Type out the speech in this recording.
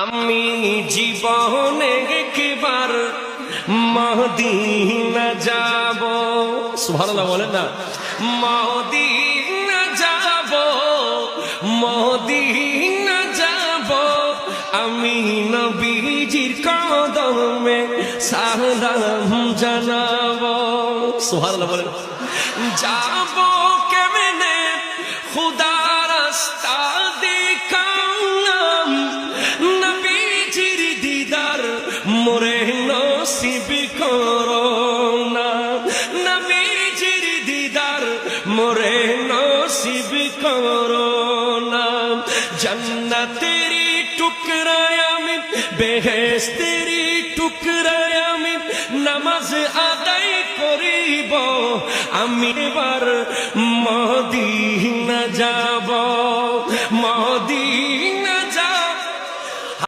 আমি জীবনে একবার মদিনা যাব। সুবহানাল্লাহ বলেন না, মদিনা যাব, মদিনা যাব, আমি নবীজির কদমে সালাম জানাবো। সুবহানাল্লাহ বলেন। যাব কেমনে খুদা রাস্তা দেখালাম, নবীজির দিদার মোরে নসিব করো না, নবীজির দিদার মোরে নসিব করো না। জান্নাতেরি টুকরায় আমি, বেহেশতেরি টুকরায় আমি নামাজ আদায় করিব, আমি এবার মদিনা যাব।